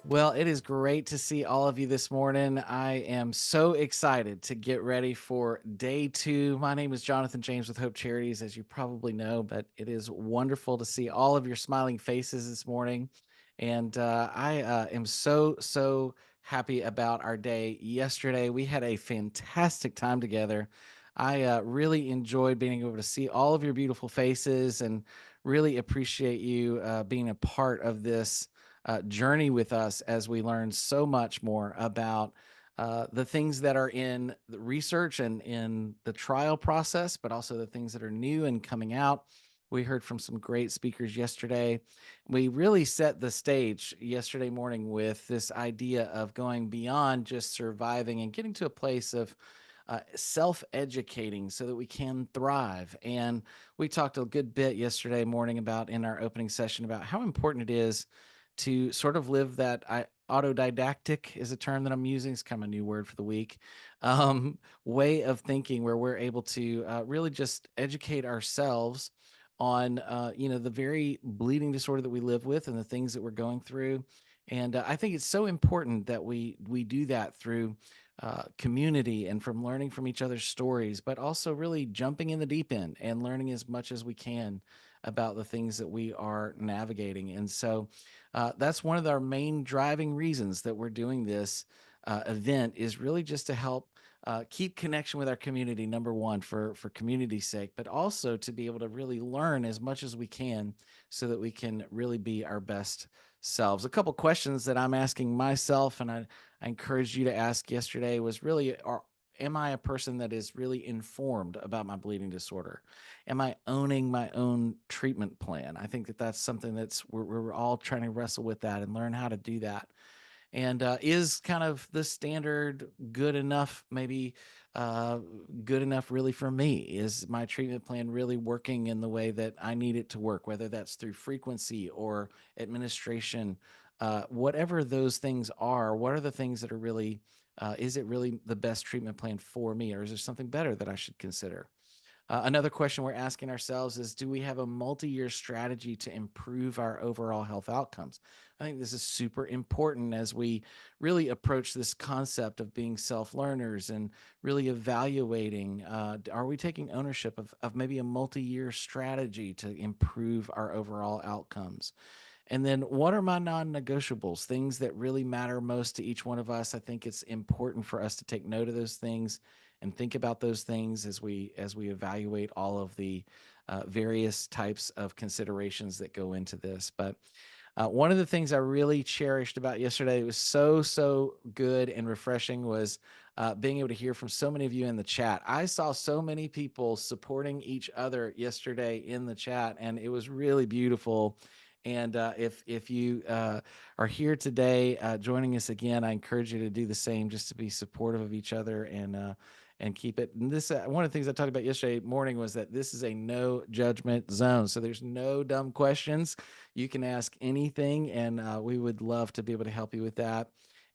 Well, it is great to see all of you this morning. I am so excited to get ready for day two. My name is Jonathan James with Hope Charities, as you probably know, but it is wonderful to see all of your smiling faces this morning. And I am so happy about our day yesterday. We had a fantastic time together. I really enjoyed being able to see all of your beautiful faces and really appreciate you being a part of this journey with us as we learn so much more about the things that are in the research and in the trial process, but also the things that are new and coming out. We heard from some great speakers yesterday. We really set the stage yesterday morning with this idea of going beyond just surviving and getting to a place of self educating so that we can thrive. And we talked a good bit yesterday morning about in our opening session about how important it is to sort of live that autodidactic is a term that I'm using. It's kind of a new word for the week. Way of thinking where we're able to really just educate ourselves on the very bleeding disorder that we live with and the things that we're going through. And I think it's so important that we do that through community and from learning from each other's stories, but also really jumping in the deep end and learning as much as we can about the things that we are navigating. And so that's one of our main driving reasons that we're doing this event is really just to help keep connection with our community, number one, for community's sake, but also to be able to really learn as much as we can so that we can really be our best selves. A couple questions that I'm asking myself, and I encouraged you to ask yesterday was really, am I a person that is really informed about my bleeding disorder? Am I owning my own treatment plan? I think that that's something we're all trying to wrestle with that and learn how to do that. And is kind of the standard good enough? Maybe uh, good enough really for me? Is my treatment plan really working in the way that I need it to work? Whether that's through frequency or administration, whatever those things are. What are the things that are really? Is it really the best treatment plan for me, or is there something better that I should consider? Another question we're asking ourselves is, do we have a multi-year strategy to improve our overall health outcomes? I think this is super important as we really approach this concept of being self-learners and really evaluating, are we taking ownership of maybe a multi-year strategy to improve our overall outcomes? And then what are my non-negotiables, things that really matter most to each one of us? I think it's important for us to take note of those things and think about those things as we evaluate all of the various types of considerations that go into this. But one of the things I really cherished about yesterday, it was so good and refreshing, was being able to hear from so many of you in the chat. I saw so many people supporting each other yesterday in the chat, and it was really beautiful. And if you are here today, joining us again, I encourage you to do the same, just to be supportive of each other and keep it. And this one of the things I talked about yesterday morning was that this is a no judgment zone, so there's no dumb questions. You can ask anything, and we would love to be able to help you with that.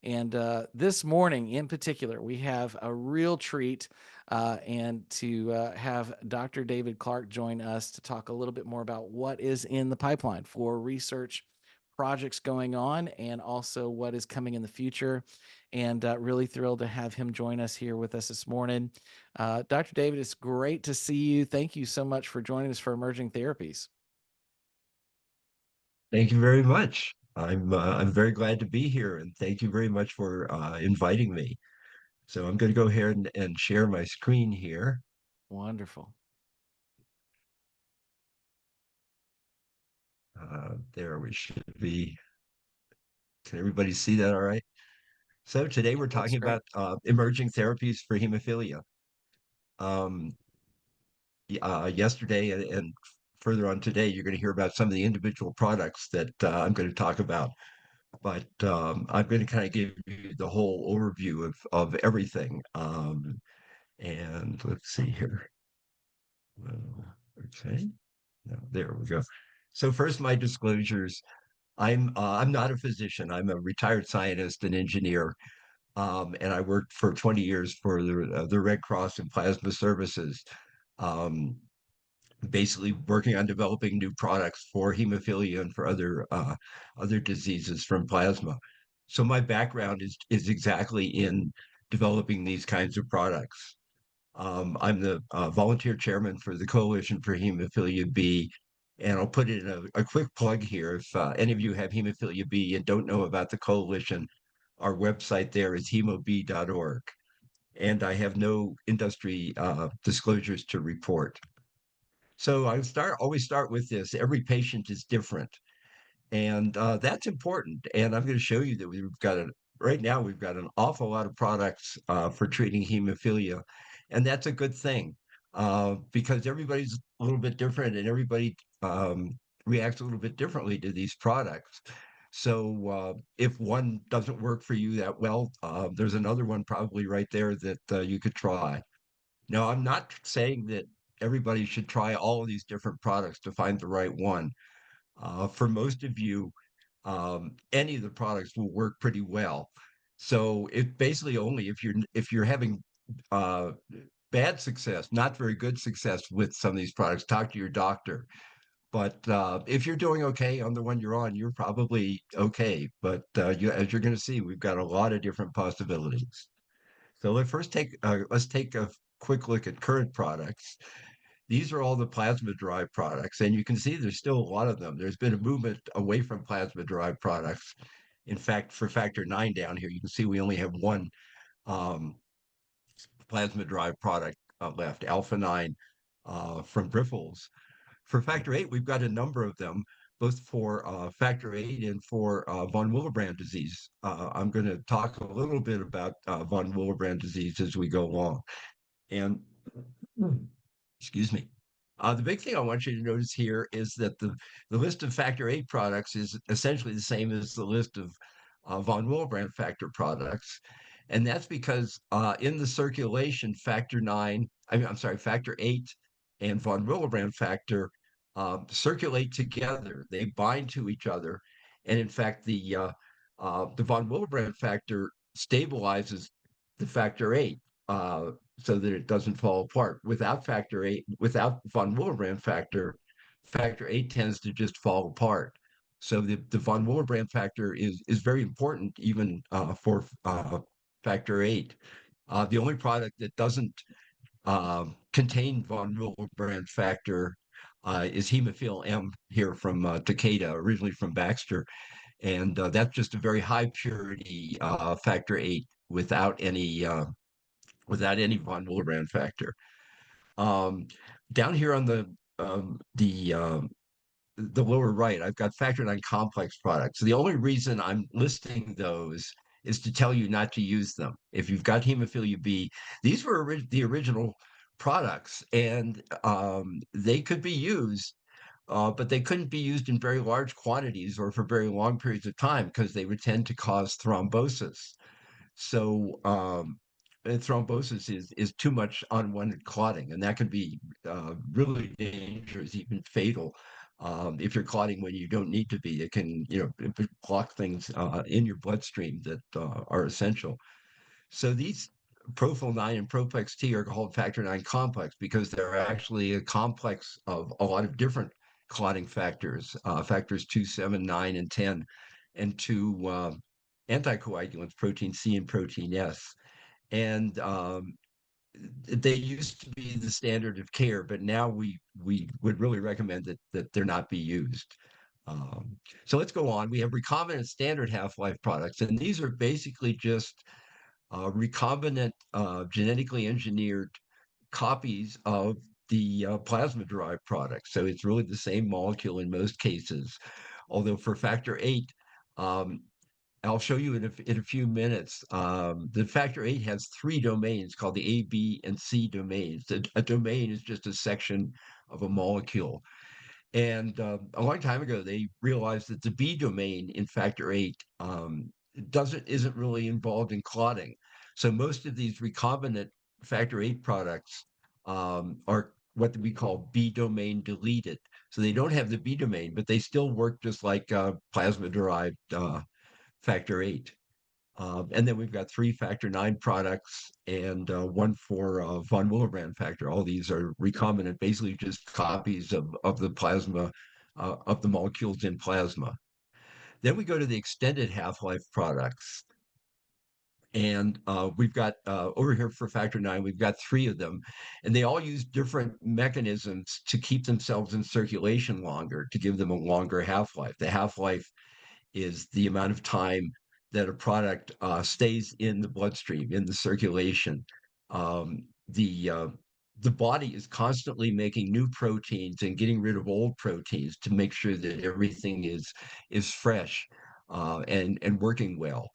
And this morning in particular, we have a real treat and to have Dr. David Clark join us to talk a little bit more about what is in the pipeline for research projects going on and also what is coming in the future. And really thrilled to have him join us here with us this morning. Dr. David, it's great to see you. Thank you so much for joining us for Emerging Therapies. Thank you very much. I'm very glad to be here, and thank you very much for inviting me. So I'm going to go ahead and share my screen here. Wonderful. There we should be. Can everybody see that all right? So today Yep, we're looks talking great. about emerging therapies for hemophilia. Um, Yesterday and further on today, you're going to hear about some of the individual products that I'm going to talk about. But I'm going to kind of give you the whole overview of everything. And let's see here. Okay. No, there we go. So first, my disclosures. I'm not a physician. I'm a retired scientist and engineer, and I worked for 20 years for the Red Cross and Plasma Services, um, basically working on developing new products for hemophilia and for other diseases from plasma. So my background is exactly in developing these kinds of products. I'm the volunteer chairman for the Coalition for Hemophilia B. And I'll put in a quick plug here. If any of you have hemophilia B and don't know about the coalition, our website there is hemob.org. And I have no industry disclosures to report. So always start with this. Every patient is different. And that's important. And I'm going to show you that right now, we've got an awful lot of products for treating hemophilia. And that's a good thing because everybody's a little bit different and everybody reacts a little bit differently to these products. So if one doesn't work for you that well, there's another one probably right there that you could try. Now, I'm not saying that everybody should try all of these different products to find the right one. For most of you, any of the products will work pretty well. So it basically only if you're having uh, bad success, not very good success with some of these products, talk to your doctor. But if you're doing okay on the one you're on, you're probably okay. But as you're going to see, we've got a lot of different possibilities. So let's take a quick look at current products. These are all the plasma-derived products, and you can see there's still a lot of them. There's been a movement away from plasma-derived products. In fact, for factor IX down here, you can see we only have one um, plasma-derived product left, alpha 9 from Grifols. For factor VIII, we've got a number of them, both for factor VIII and for von Willebrand disease. I'm going to talk a little bit about von Willebrand disease as we go along. And excuse me. The big thing I want you to notice here is that the list of factor VIII products is essentially the same as the list of von Willebrand factor products. And that's because in the circulation, factor VIII and von Willebrand factor circulate together. They bind to each other. And in fact, the von Willebrand factor stabilizes the factor VIII. So that it doesn't fall apart. Without factor VIII, without von Willebrand factor, factor VIII tends to just fall apart. So the von Willebrand factor is very important even for factor VIII. The only product that doesn't contain von Willebrand factor is hemophilia M here from Takeda, originally from Baxter. And that's just a very high purity factor VIII without any von Willebrand factor. Um, Down here on the lower right, I've got factor IX complex products. So the only reason I'm listing those is to tell you not to use them. If you've got hemophilia B, these were the original products, and they could be used, but they couldn't be used in very large quantities or for very long periods of time because they would tend to cause thrombosis. So thrombosis is too much unwanted clotting, and that can be really dangerous, even fatal. If you're clotting when you don't need to be, it can block things in your bloodstream that are essential. So these Profil 9 and Proplex T are called factor 9 complex because they're actually a complex of a lot of different clotting factors, factors 2, 7, 9, and 10, and two anticoagulants, protein C and protein S. And they used to be the standard of care, but now we would really recommend that they're not be used. So let's go on. We have recombinant standard half-life products, and these are basically just recombinant genetically engineered copies of the plasma-derived products. So it's really the same molecule in most cases. Although for factor VIII, I'll show you in a few minutes. The factor VIII has three domains called the A, B, and C domains. A domain is just a section of a molecule. And a long time ago, they realized that the B domain in factor VIII isn't really involved in clotting. So most of these recombinant factor VIII products are what we call B domain deleted. So they don't have the B domain, but they still work just like plasma-derived factor VIII. And then we've got three factor IX products and one for von Willebrand factor. All these are recombinant, basically just copies of the plasma, of the molecules in plasma. Then we go to the extended half-life products. And we've got over here for factor nine, we've got three of them, and they all use different mechanisms to keep themselves in circulation longer, to give them a longer half life. The half life is the amount of time that a product stays in the bloodstream, in the circulation. The body is constantly making new proteins and getting rid of old proteins to make sure that everything is fresh and working well.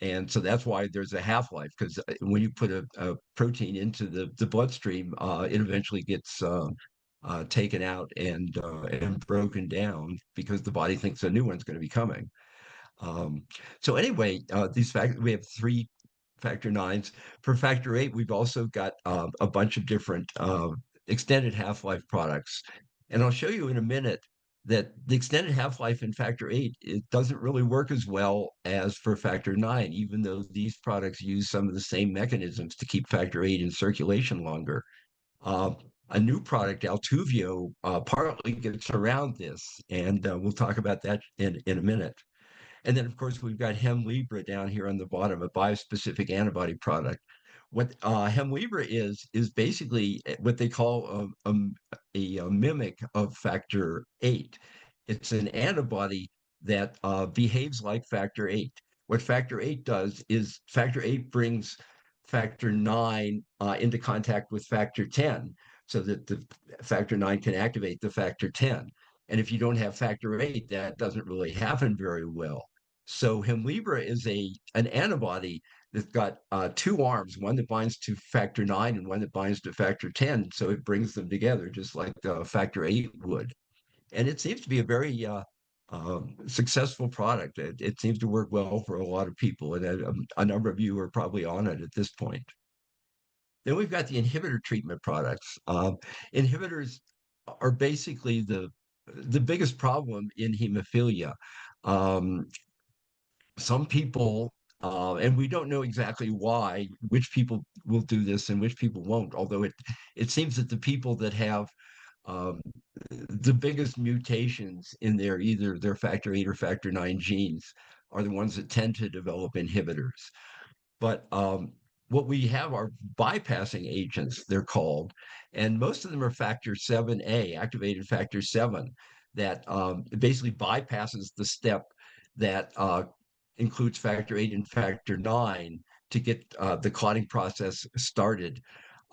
And so that's why there's a half life, because when you put a protein into the bloodstream, it eventually gets taken out and broken down because the body thinks a new one's going to be coming. Um, so anyway, we have three factor nines. For factor eight, we've also got a bunch of different extended half-life products. And I'll show you in a minute that the extended half-life in factor eight, it doesn't really work as well as for factor nine, even though these products use some of the same mechanisms to keep factor eight in circulation longer. Uh, a new product, Altuvio, partly gets around this, and we'll talk about that in a minute. And then, of course, we've got Hemlibra down here on the bottom, a biospecific antibody product. What Hemlibra is basically what they call a mimic of factor eight. It's an antibody that behaves like factor eight. What factor eight does is factor eight brings factor nine into contact with factor 10 so that the factor nine can activate the factor 10. And if you don't have factor eight, that doesn't really happen very well. So Hemlibra is an antibody that's got two arms, one that binds to factor nine and one that binds to factor 10. So it brings them together just like factor eight would. And it seems to be a very successful product. It seems to work well for a lot of people. And a number of you are probably on it at this point. Then we've got the inhibitor treatment products. Inhibitors are basically the biggest problem in hemophilia. Um, some people, and we don't know exactly why, which people will do this and which people won't, although it seems that the people that have um, the biggest mutations in either their factor 8 or factor 9 genes are the ones that tend to develop inhibitors. But what we have are bypassing agents, they're called, and most of them are factor 7A, activated factor 7, that basically bypasses the step that includes factor 8 and factor 9 to get the clotting process started.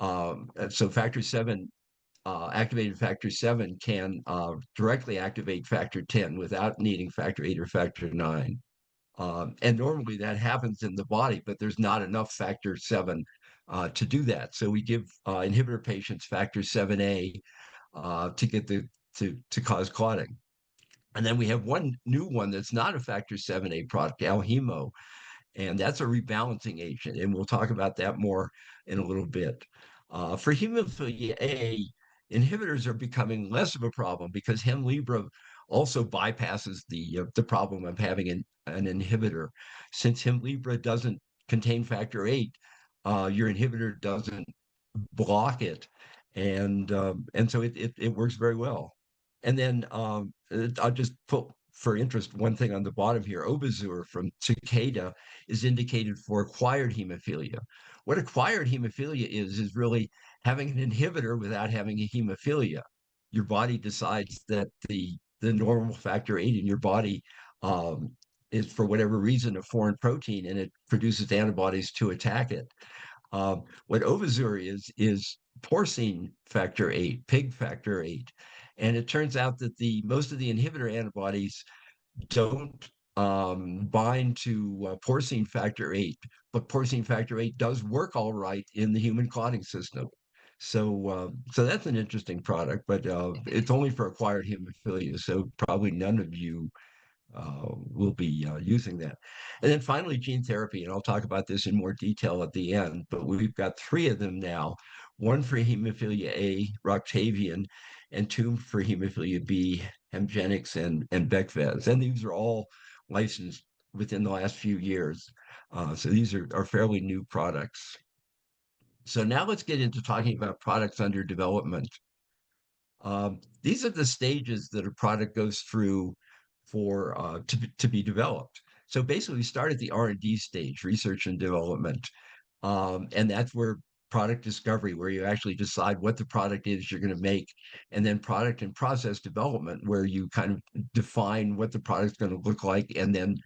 So factor 7, activated factor 7 can directly activate factor 10 without needing factor 8 or factor 9. And normally that happens in the body, but there's not enough factor 7 to do that. So we give inhibitor patients factor 7A to get to cause clotting. And then we have one new one that's not a factor 7A product, Alhemo, and that's a rebalancing agent. And we'll talk about that more in a little bit. For hemophilia A, inhibitors are becoming less of a problem because Hemlibra also bypasses the problem of having an inhibitor. Since Hemlibra doesn't contain factor 8, your inhibitor doesn't block it, and so it works very well. And then I'll just put for interest one thing on the bottom here. Obizur from Takeda is indicated for acquired hemophilia. What acquired hemophilia is really having an inhibitor without having a hemophilia. Your body decides that the normal factor 8 in your body is for whatever reason a foreign protein, and it produces antibodies to attack it. What Ovazur is porcine factor 8, pig factor 8. And it turns out that most of the inhibitor antibodies don't bind to porcine factor 8, but porcine factor 8 does work all right in the human clotting system. So that's an interesting product, but it's only for acquired hemophilia. So probably none of you will be using that. And then finally, gene therapy, and I'll talk about this in more detail at the end, but we've got three of them now, one for hemophilia A, Roctavian, and two for hemophilia B, Hemgenix and Becvez. And these are all licensed within the last few years. So these are fairly new products. So now let's get into talking about products under development. These are the stages that a product goes through for to be developed. So basically, we start at the R&D stage, research and development, and that's where product discovery, where you actually decide what the product is you're going to make, and then product and process development, where you kind of define what the product's going to look like, and then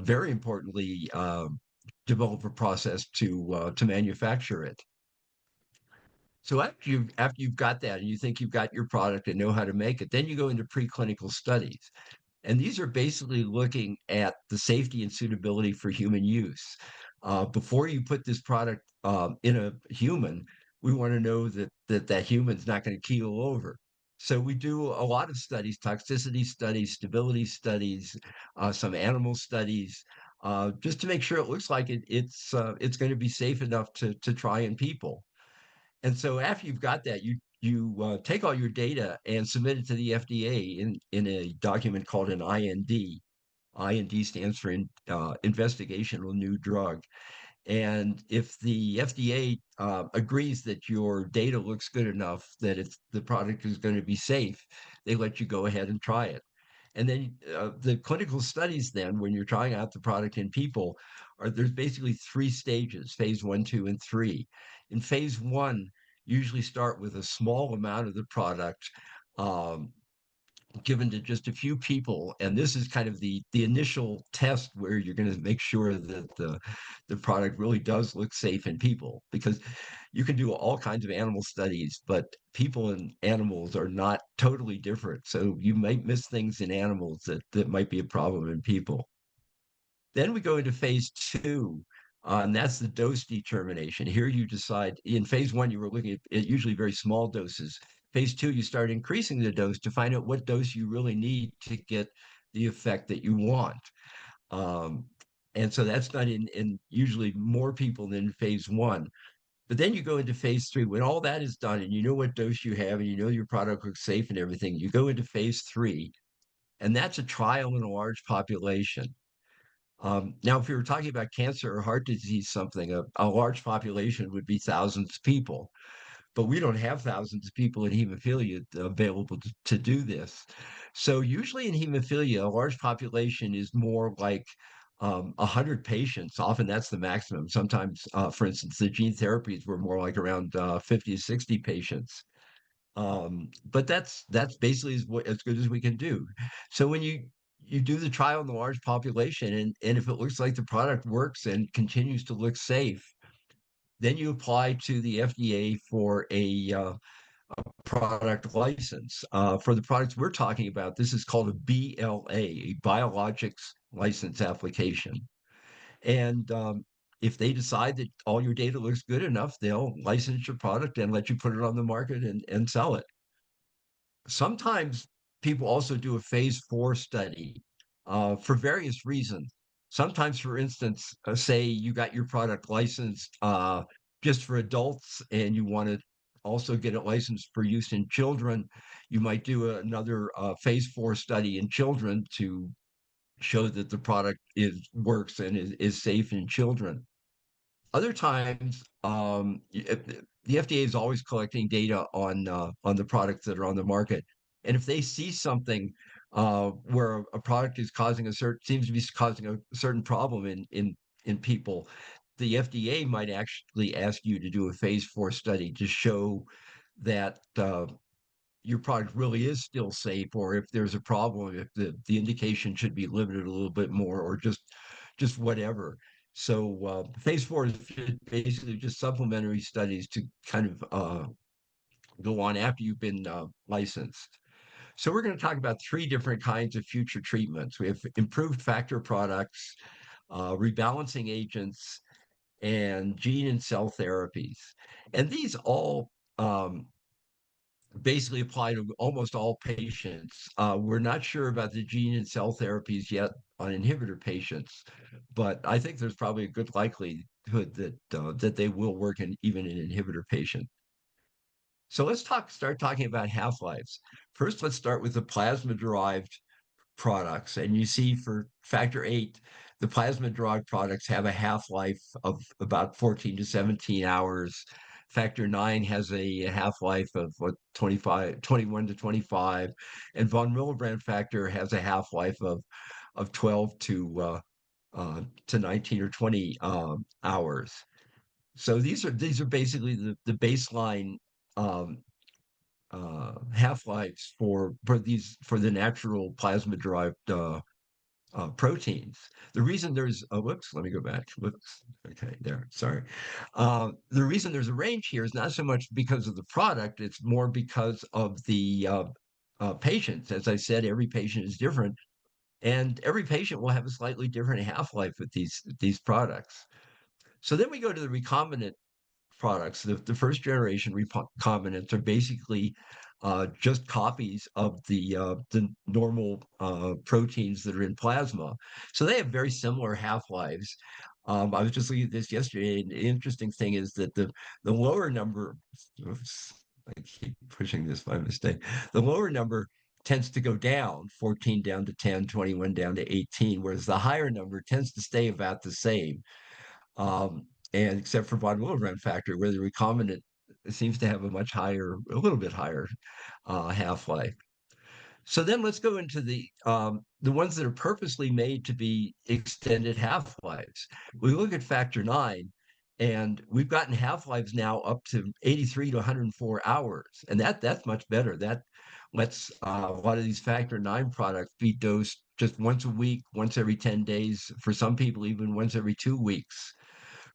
very importantly, develop a process to manufacture it. So after you've got that and you think you've got your product and know how to make it, then you go into preclinical studies. And these are basically looking at the safety and suitability for human use. Before you put this product in a human, we want to know that human's not going to keel over. So we do a lot of studies, toxicity studies, stability studies, some animal studies, just to make sure it looks like it's going to be safe enough to try in people. And so after you've got that, you take all your data and submit it to the FDA in a document called an IND. IND stands for Investigational New Drug. And if the FDA agrees that your data looks good enough that the product is going to be safe, they let you go ahead and try it. And then the clinical studies, then, when you're trying out the product in people, there's basically three stages: phase one, two, and three. In phase one, usually start with a small amount of the product, um, given to just a few people, and this is kind of the initial test where you're going to make sure that the product really does look safe in people, because you can do all kinds of animal studies, but people and animals are not totally different, so you might miss things in animals that might be a problem in people. Then we go into phase two, and that's the dose determination. Here you decide. In phase one, you were looking at usually very small doses. Phase two, you start increasing the dose to find out what dose you really need to get the effect that you want. Um, and so that's done in usually more people than phase one. But then you go into phase three. When all that is done and you know what dose you have and you know your product looks safe and everything, you go into phase three, and that's a trial in a large population. Now, if we were talking about cancer or heart disease, something, a large population would be thousands of people, but we don't have thousands of people in hemophilia available to do this. So usually in hemophilia, a large population is more like 100 patients. Often that's the maximum. Sometimes, for instance, the gene therapies were more like around 50 to 60 patients. But that's basically as good as we can do. So when you do the trial in the large population, and if it looks like the product works and continues to look safe, then you apply to the FDA for a product license. For the products we're talking about, this is called a BLA, a biologics license application. And if they decide that all your data looks good enough, they'll license your product and let you put it on the market and sell it. Sometimes people also do a phase four study for various reasons. Sometimes, for instance, say you got your product licensed just for adults and you want to also get it licensed for use in children, you might do another phase four study in children to show that the product works and is safe in children. Other times, the FDA is always collecting data on the products that are on the market, and if they see something where a product is causing seems to be causing a certain problem in people, the FDA might actually ask you to do a phase four study to show that your product really is still safe, or if there's a problem, if the indication should be limited a little bit more, or just whatever. So phase four is basically just supplementary studies to kind of go on after you've been licensed. So we're going to talk about three different kinds of future treatments. We have improved factor products, rebalancing agents, and gene and cell therapies. And these all basically apply to almost all patients. We're not sure about the gene and cell therapies yet on inhibitor patients, but I think there's probably a good likelihood that they will work even in inhibitor patients. So let's start talking about half-lives. First, let's start with the plasma-derived products. And you see for factor eight, the plasma-derived products have a half-life of about 14 to 17 hours. Factor 9 has a half-life of what, 25, 21 to 25, and von Willebrand factor has a half-life of 12 to 19 or 20 hours. So these are basically the baseline um, half-lives for the natural plasma-derived proteins. The reason there's whoops, let me go back. Whoops. Okay, there. Sorry. The reason there's a range here is not so much because of the product; it's more because of the patients. As I said, every patient is different, and every patient will have a slightly different half-life with these products. So then we go to the recombinant products. The first generation recombinants are basically just copies of the normal proteins that are in plasma. So they have very similar half-lives. I was just looking at this yesterday, and the interesting thing is that the lower number, oops, I keep pushing this by mistake. The lower number tends to go down, 14 down to 10, 21 down to 18, whereas the higher number tends to stay about the same. And except for von Willebrand factor, where the recombinant seems to have a little bit higher half-life. So then let's go into the ones that are purposely made to be extended half-lives. We look at factor 9, and we've gotten half-lives now up to 83 to 104 hours, and that's much better. That lets a lot of these factor 9 products be dosed just once a week, once every 10 days, for some people even once every 2 weeks.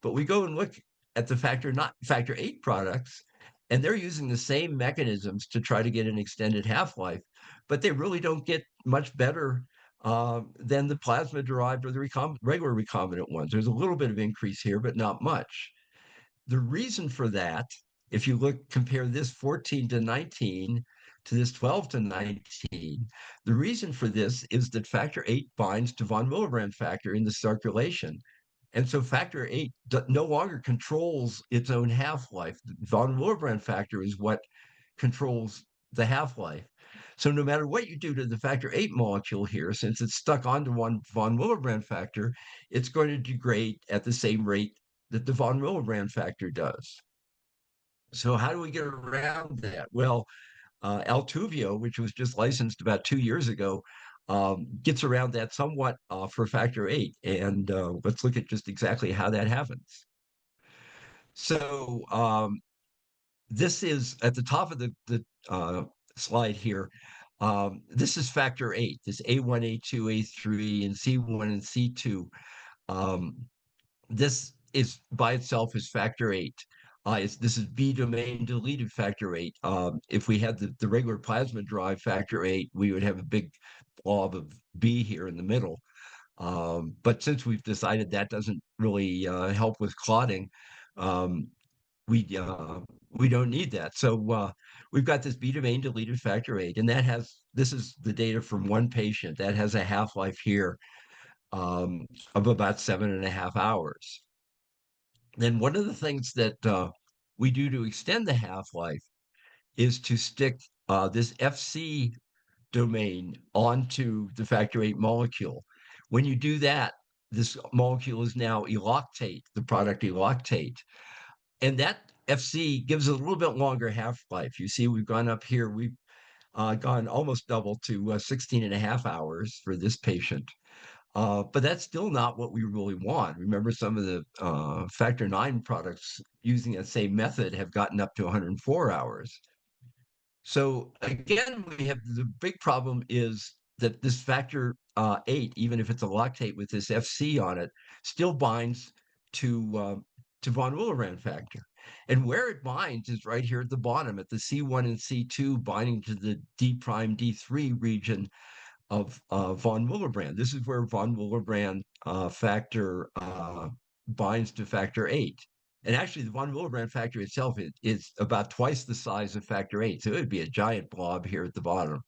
But we go and look at the factor 8 products, and they're using the same mechanisms to try to get an extended half-life, but they really don't get much better than the plasma derived or the regular recombinant ones. There's a little bit of increase here, but not much. The reason for that, if you compare this 14 to 19 to this 12 to 19, the reason for this is that factor 8 binds to von Willebrand factor in the circulation. And so factor 8 no longer controls its own half-life. Von Willebrand factor is what controls the half-life. So no matter what you do to the factor 8 molecule here, since it's stuck onto one von Willebrand factor, it's going to degrade at the same rate that the von Willebrand factor does. So how do we get around that? Well, Altuviiio, which was just licensed about 2 years ago, gets around that somewhat for factor 8. And let's look at just exactly how that happens. So this is at the top of the slide here. This is factor 8, this A1, A2, A3, and C1 and C2. This is by itself is factor 8. This is B domain deleted factor 8. If we had the regular plasma derived factor 8, we would have a big blob of B here in the middle. But since we've decided that doesn't really help with clotting, um, we don't need that. So we've got this B domain deleted factor 8, and this is the data from one patient that has a half-life here of about 7.5 hours. Then one of the things that we do to extend the half-life is to stick this FC domain onto the factor 8 molecule. When you do that, this molecule is now eloctate, the product eloctate. And that FC gives a little bit longer half-life. You see, we've gone up here, we've gone almost double to 16.5 hours for this patient. But that's still not what we really want. Remember, some of the factor 9 products using that same method have gotten up to 104 hours. So again, we have the big problem is that this factor 8, even if it's a lactate with this FC on it, still binds to von Willebrand factor. And where it binds is right here at the bottom at the C1 and C2 binding to the D prime D3 region of von Willebrand. This is where von Willebrand factor binds to factor 8. And actually, the von Willebrand factor itself is about twice the size of factor 8. So it would be a giant blob here at the bottom.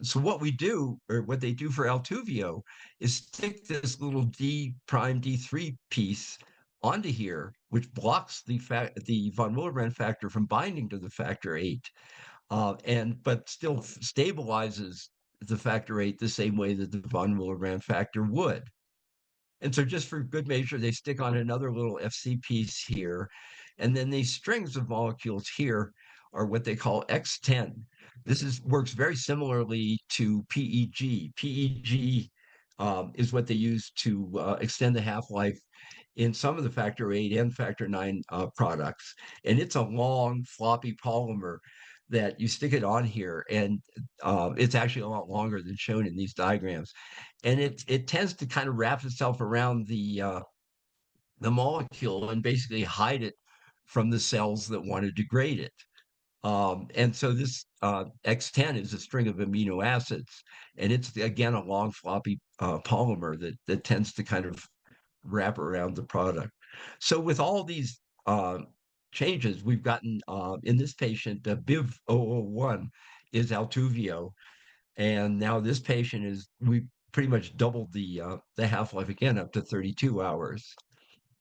So what we do, or what they do for Altuviiio, is stick this little D prime D3 piece onto here, which blocks the von Willebrand factor from binding to the factor 8, but still stabilizes the factor 8 the same way that the von Willebrand factor would. And so just for good measure, they stick on another little FC piece here. And then these strings of molecules here are what they call X10. This is works very similarly to PEG. PEG is what they use to extend the half-life in some of the factor 8 and factor 9 products. And it's a long, floppy polymer that you stick it on here, and it's actually a lot longer than shown in these diagrams. And it tends to kind of wrap itself around the molecule and basically hide it from the cells that want to degrade it. And so this X10 is a string of amino acids, and it's again a long floppy polymer that tends to kind of wrap around the product. So with all these changes, we've gotten in this patient, BIV 001 is Altuvio, and now this patient is we pretty much doubled the half life again up to 32 hours.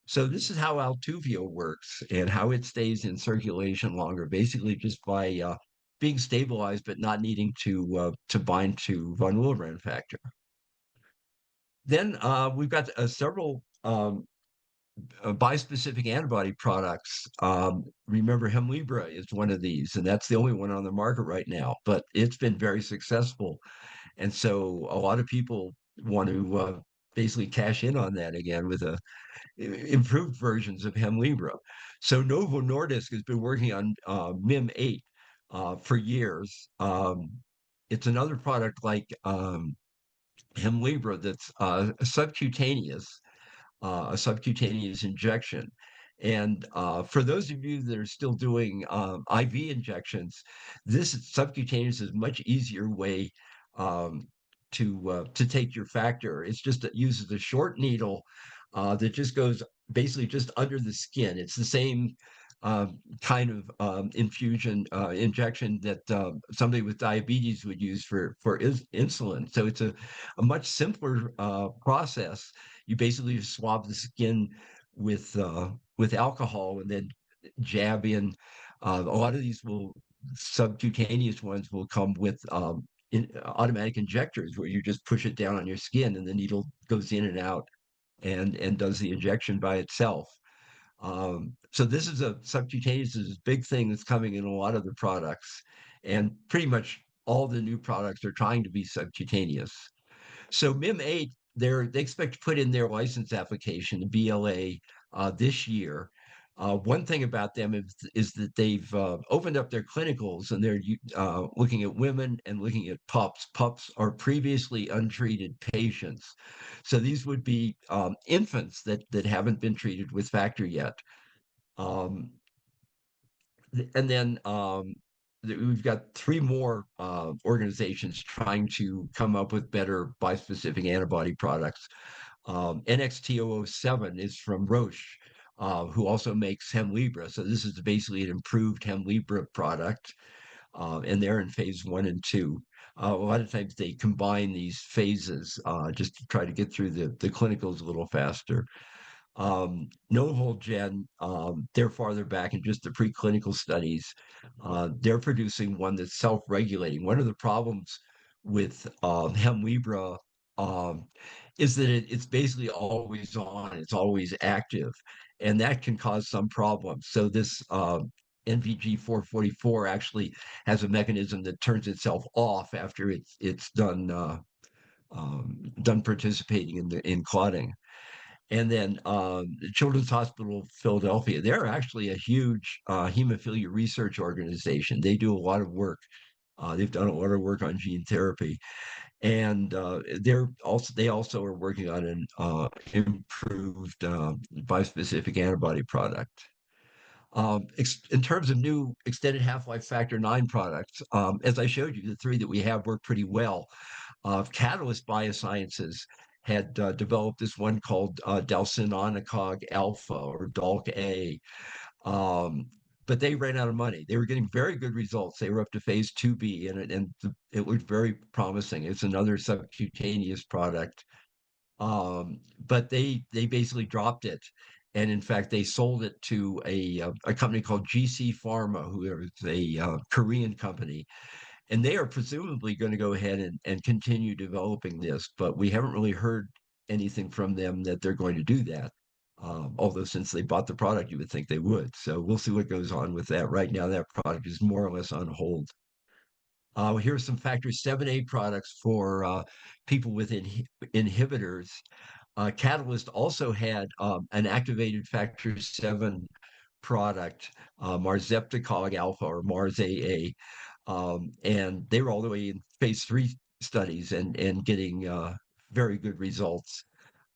So this is how Altuvio works and how it stays in circulation longer, basically just by being stabilized but not needing to bind to von Willebrand factor. Then we've got several bispecific antibody products. Remember, Hemlibra is one of these, and that's the only one on the market right now, but it's been very successful. And so a lot of people want to basically cash in on that again with improved versions of Hemlibra. So Novo Nordisk has been working on MIM8 for years. It's another product like Hemlibra that's subcutaneous, a subcutaneous injection. And for those of you that are still doing IV injections, this subcutaneous is a much easier way um, to take your factor. It's just it uses a short needle that just goes basically just under the skin. It's the same kind of injection that somebody with diabetes would use for insulin. So it's a much simpler process. You basically just swab the skin with alcohol and then jab in. A lot of these subcutaneous ones will come with automatic injectors where you just push it down on your skin and the needle goes in and out and does the injection by itself. So this is a subcutaneous is a big thing that's coming in a lot of the products, and pretty much all the new products are trying to be subcutaneous. So MIM8, they expect to put in their license application, the BLA, this year. One thing about them is that they've opened up their clinicals and they're looking at women and looking at pups. Pups are previously untreated patients. So these would be infants that haven't been treated with factor yet. Um, and then we've got three more organizations trying to come up with better bispecific antibody products. NXT007 is from Roche, who also makes Hemlibra. So this is basically an improved Hemlibra product, and they're in phase 1 and 2. A lot of times they combine these phases just to try to get through the clinicals a little faster. Novolgen, they're farther back in just the preclinical studies. They're producing one that's self-regulating. One of the problems with Hemlibra is that it's basically always on, it's always active, and that can cause some problems. So this NVG 444 actually has a mechanism that turns itself off after it's done participating in clotting. And then Children's Hospital of Philadelphia, they're actually a huge hemophilia research organization. They do a lot of work. They've done a lot of work on gene therapy, and they also are working on an improved bispecific antibody product. In terms of new extended half-life factor 9 products, as I showed you, the three that we have work pretty well. Catalyst Biosciences had developed this one called dalcinomicog alpha or DALC-A. But they ran out of money. They were getting very good results. They were up to phase 2B, it looked very promising. It's another subcutaneous product. But they basically dropped it. And in fact, they sold it to a company called GC Pharma, who is a Korean company. And they are presumably going to go ahead and continue developing this, but we haven't really heard anything from them that they're going to do that. Although since they bought the product, you would think they would. So we'll see what goes on with that. Right now, that product is more or less on hold. Here are some factor 7A products for people with inhibitors. Catalyst also had an activated factor 7 product, Marzepticog Alpha or Mars AA. And they were all the way in phase 3 studies and getting very good results.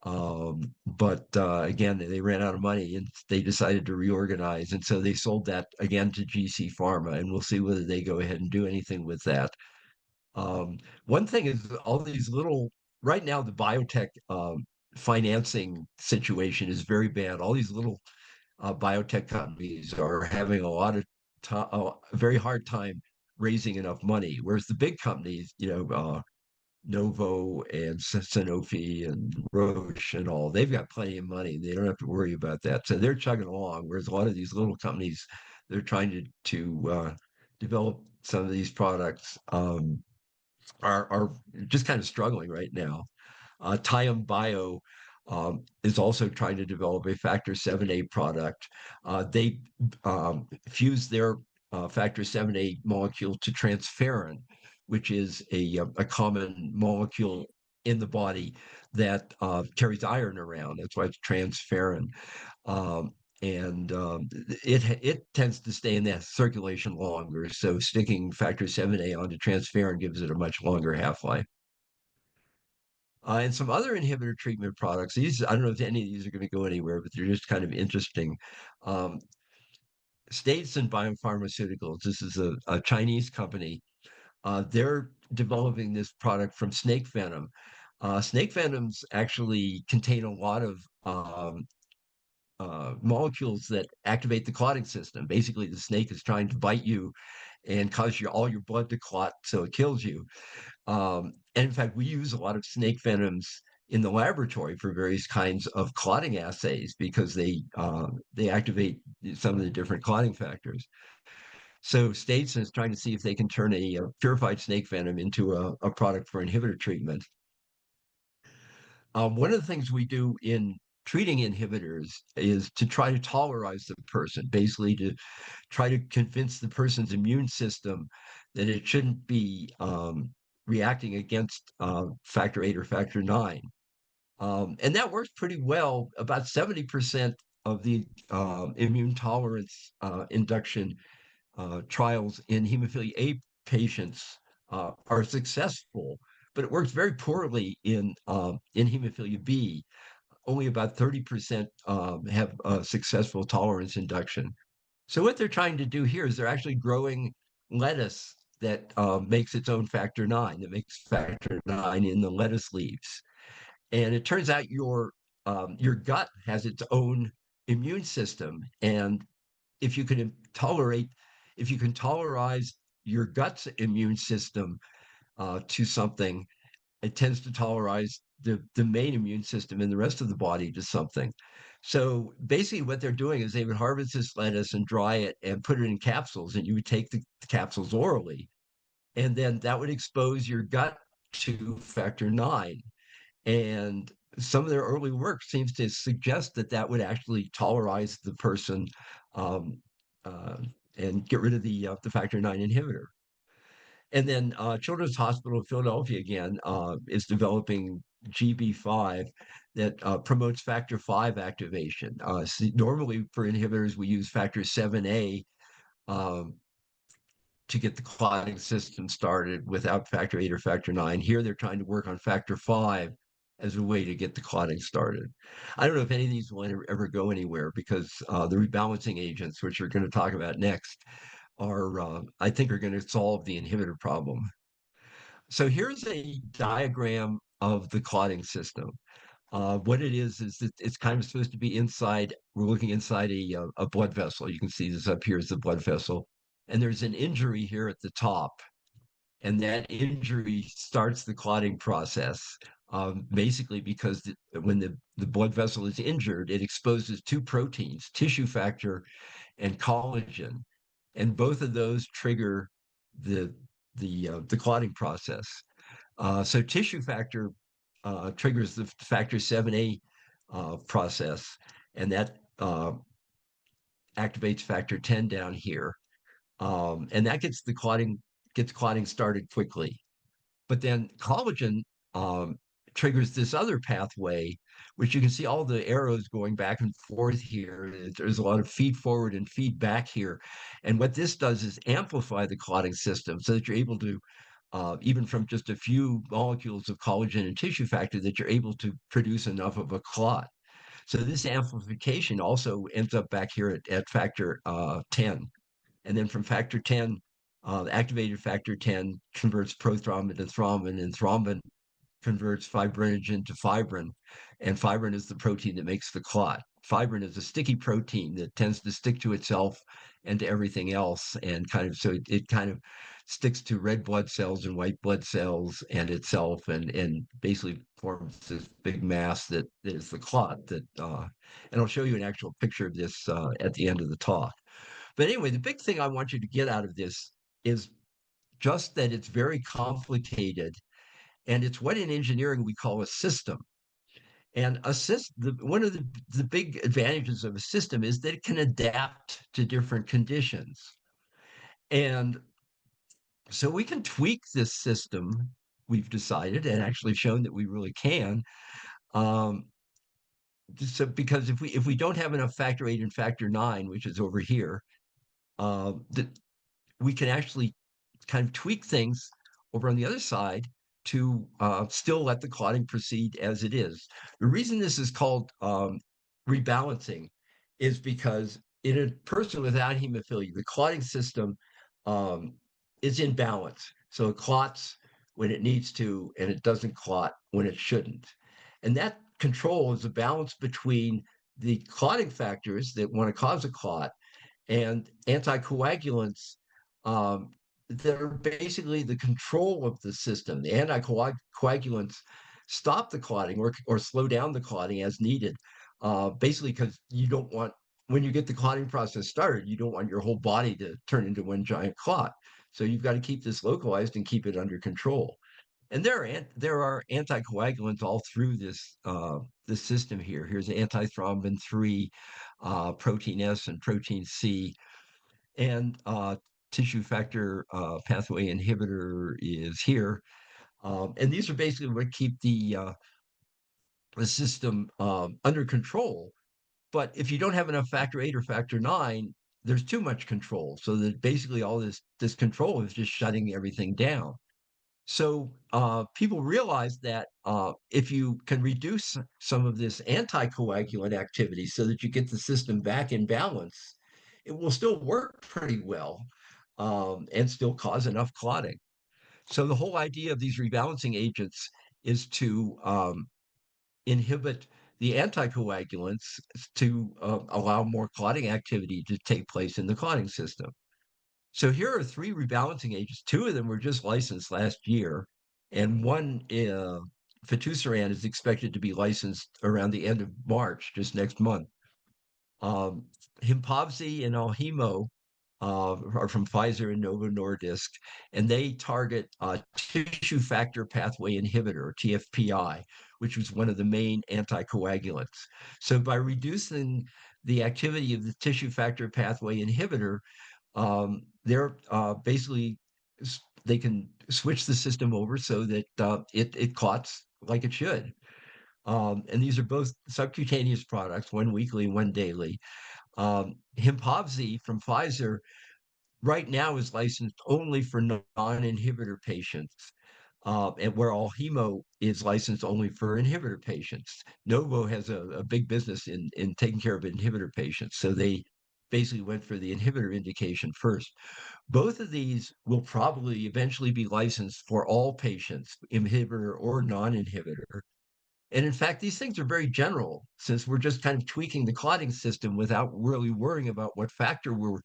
But again, they ran out of money and they decided to reorganize. And so they sold that again to GC Pharma, and we'll see whether they go ahead and do anything with that. Um, One thing is all these little, right now, the biotech financing situation is very bad. All these little biotech companies are having a lot of a very hard time raising enough money, whereas the big companies, Novo and Sanofi and Roche and all, they've got plenty of money. They don't have to worry about that. So they're chugging along. Whereas a lot of these little companies, they're trying to develop some of these products, are just kind of struggling right now. Tium Bio is also trying to develop a factor 7A product. They fuse their factor 7A molecule to transferrin, which is a common molecule in the body that carries iron around. That's why it's transferrin. Um, and it tends to stay in that circulation longer. So sticking factor 7A onto transferrin gives it a much longer half-life. And some other inhibitor treatment products. These, I don't know if any of these are going to go anywhere, but they're just kind of interesting. Um, States and Biopharmaceuticals. This is a Chinese company. They're developing this product from snake venom. Snake venoms actually contain a lot of molecules that activate the clotting system. Basically, the snake is trying to bite you and cause all your blood to clot, so it kills you. And in fact, we use a lot of snake venoms in the laboratory for various kinds of clotting assays because they activate some of the different clotting factors. So States is trying to see if they can turn a purified snake venom into a product for inhibitor treatment. One of the things we do in treating inhibitors is to try to tolerize the person, basically to try to convince the person's immune system that it shouldn't be reacting against factor 8 or factor 9. And that works pretty well. About 70% of the immune tolerance induction trials in hemophilia A patients are successful, but it works very poorly in hemophilia B. Only about 30% have successful tolerance induction. So what they're trying to do here is they're actually growing lettuce that makes its own factor 9, that makes factor 9 in the lettuce leaves. And it turns out your gut has its own immune system. And if you can tolerate, if you can tolerize your gut's immune system to something, it tends to tolerize the main immune system in the rest of the body to something. So basically, what they're doing is they would harvest this lettuce and dry it and put it in capsules, and you would take the capsules orally, and then that would expose your gut to factor 9. And some of their early work seems to suggest that that would actually tolerize the person um, uh, and get rid of the factor 9 inhibitor. And then Children's Hospital of Philadelphia again is developing GB5 that promotes factor 5 activation. Normally for inhibitors, we use factor 7A um, to get the clotting system started without factor 8 or factor 9. Here they're trying to work on factor 5 as a way to get the clotting started. I don't know if any of these will ever go anywhere because the rebalancing agents, which we're going to talk about next, I think, are going to solve the inhibitor problem. So here's a diagram of the clotting system. What it is that it's kind of supposed to be inside. We're looking inside a blood vessel. You can see this up here is the blood vessel, and there's an injury here at the top, and that injury starts the clotting process. Basically, because when the blood vessel is injured, it exposes two proteins, tissue factor and collagen, and both of those trigger the the clotting process. So tissue factor triggers the factor 7A process, and that activates factor 10 down here. And that gets clotting started quickly. But then collagen um, triggers this other pathway, which you can see all the arrows going back and forth here. There's a lot of feed forward and feed back here. And what this does is amplify the clotting system so that you're able to, even from just a few molecules of collagen and tissue factor, that you're able to produce enough of a clot. So this amplification also ends up back here at factor 10. And then from factor 10, activated factor 10 converts prothrombin to thrombin, and thrombin converts fibrinogen to fibrin. And fibrin is the protein that makes the clot. Fibrin is a sticky protein that tends to stick to itself and to everything else. And kind of so it kind of sticks to red blood cells and white blood cells and itself, and basically forms this big mass that is the clot. And I'll show you an actual picture of this at the end of the talk. But anyway, the big thing I want you to get out of this is just that it's very complicated, and it's what in engineering we call a system. And one of the big advantages of a system is that it can adapt to different conditions. And so we can tweak this system, we've decided, and actually shown that we really can. Um, so because if we don't have enough factor 8 and factor 9, which is over here, that we can actually kind of tweak things over on the other side to still let the clotting proceed as it is. The reason this is called rebalancing is because in a person without hemophilia, the clotting system um, is in balance. So it clots when it needs to, and it doesn't clot when it shouldn't. And that control is a balance between the clotting factors that want to cause a clot and anticoagulants um, that are basically the control of the system. The anticoagulants stop the clotting or slow down the clotting as needed, basically because you don't want, when you get the clotting process started, you don't want your whole body to turn into one giant clot. So you've got to keep this localized and keep it under control. And there are anticoagulants all through this system here. Here's antithrombin 3, protein S, and protein C, and tissue factor pathway inhibitor is here. And these are basically what keep the system under control. But if you don't have enough factor 8 or factor 9, there's too much control. So that basically all this control is just shutting everything down. So people realize that if you can reduce some of this anticoagulant activity so that you get the system back in balance, it will still work pretty well and still cause enough clotting. So the whole idea of these rebalancing agents is to inhibit the anticoagulants to allow more clotting activity to take place in the clotting system. So here are three rebalancing agents. Two of them were just licensed last year, and one, fitusiran, is expected to be licensed around the end of March, just next month. Um, Himpavzi and Alhemo are from Pfizer and Novo Nordisk, and they target tissue factor pathway inhibitor, or TFPI, which was one of the main anticoagulants. So by reducing the activity of the tissue factor pathway inhibitor, they're basically they can switch the system over so that it clots like it should. And these are both subcutaneous products, one weekly, one daily. Himpavzi from Pfizer right now is licensed only for non-inhibitor patients, and where all hemo is licensed only for inhibitor patients. Novo has a big business in taking care of inhibitor patients, so they basically went for the inhibitor indication first. Both of these will probably eventually be licensed for all patients, inhibitor or non-inhibitor. And in fact, these things are very general since we're just kind of tweaking the clotting system without really worrying about what factor we're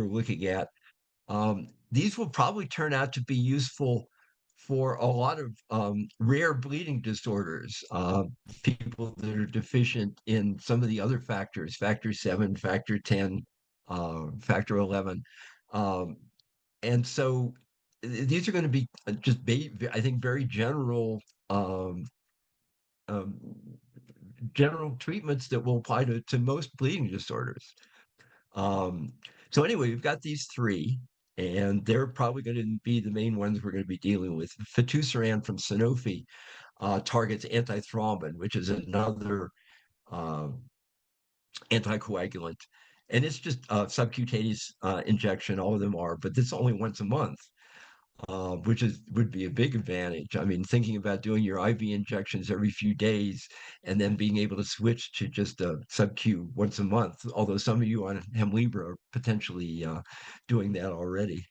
looking at. These will probably turn out to be useful for a lot of rare bleeding disorders, people that are deficient in some of the other factors, factor 7, factor 10, factor 11. Um, and so these are going to be I think, very general um, general treatments that will apply to most bleeding disorders. Um, so anyway, we've got these three, and they're probably going to be the main ones we're going to be dealing with. Fitusiran from Sanofi targets antithrombin, which is another um, anticoagulant. And it's just a subcutaneous injection. All of them are, but this only once a month, which is would be a big advantage. I mean, thinking about doing your IV injections every few days and then being able to switch to just a sub-Q once a month. Although some of you on Hemlibra are potentially doing that already.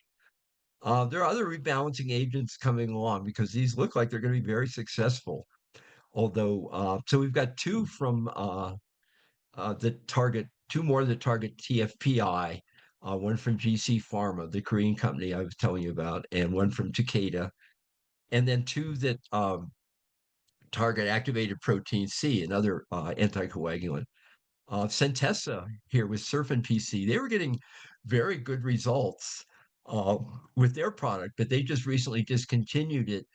There are other rebalancing agents coming along because these look like they're going to be very successful. Although, so we've got two from that target, two more that target TFPI, one from GC Pharma, the Korean company I was telling you about, and one from Takeda, and then two that target activated protein C, another anticoagulant. Centessa here with Surfin PC, they were getting very good results uh, with their product, but they just recently discontinued it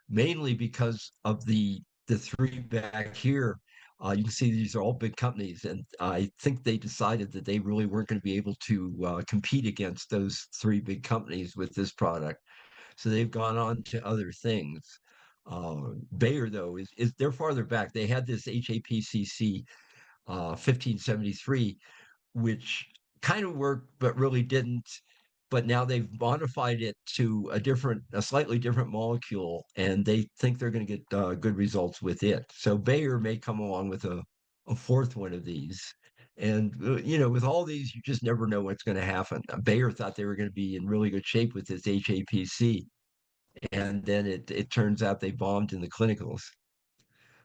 mainly because of the three back here. You can see these are all big companies, and I think they decided that they really weren't going to be able to compete against those three big companies with this product. So they've gone on to other things. Bayer, though, is they're farther back. They had this HAPCC 1573, which kind of worked but really didn't. But now they've modified it to a slightly different molecule, and they think they're going to get good results with it. So Bayer may come along with a fourth one of these. And with all these, you just never know what's going to happen. Bayer thought they were going to be in really good shape with this HAPC, and then it turns out they bombed in the clinicals.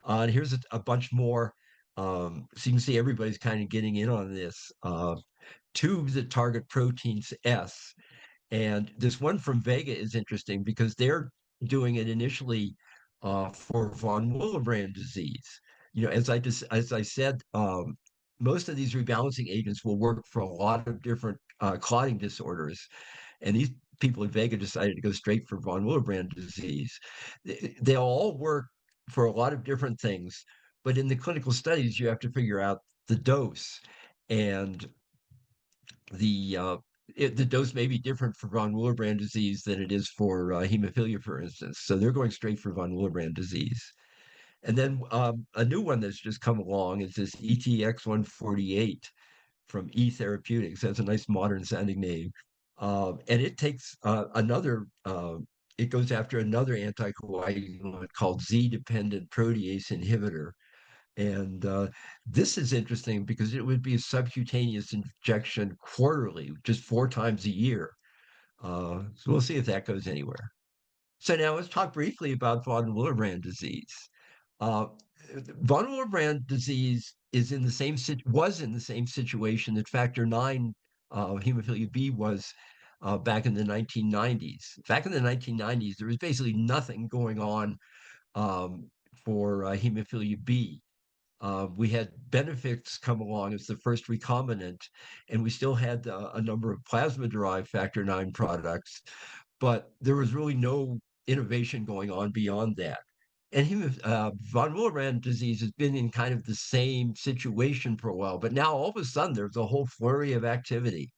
And here's a bunch more. So you can see everybody's kind of getting in on this. Two that target proteins S. And this one from Vega is interesting because they're doing it initially for von Willebrand disease. As I said, most of these rebalancing agents will work for a lot of different clotting disorders, and these people in Vega decided to go straight for von Willebrand disease. They'll all work for a lot of different things, but in the clinical studies, you have to figure out the dose, and the the dose may be different for von Willebrand disease than it is for hemophilia, for instance. So they're going straight for von Willebrand disease. And then a new one that's just come along is this ETX148 from E Therapeutics. That's a nice modern sounding name. And it takes it goes after another anticoagulant called Z dependent protease inhibitor. And this is interesting because it would be a subcutaneous injection quarterly, just four times a year. So we'll see if that goes anywhere. So now let's talk briefly about von Willebrand disease. Uh, von Willebrand disease was in the same situation that factor nine hemophilia B was back in the 1990s. Back in the 1990s, there was basically nothing going on for hemophilia B. We had benefits come along as the first recombinant, and we still had a number of plasma-derived factor IX products, but there was really no innovation going on beyond that. And von Willebrand disease has been in kind of the same situation for a while, but now all of a sudden there's a whole flurry of activity.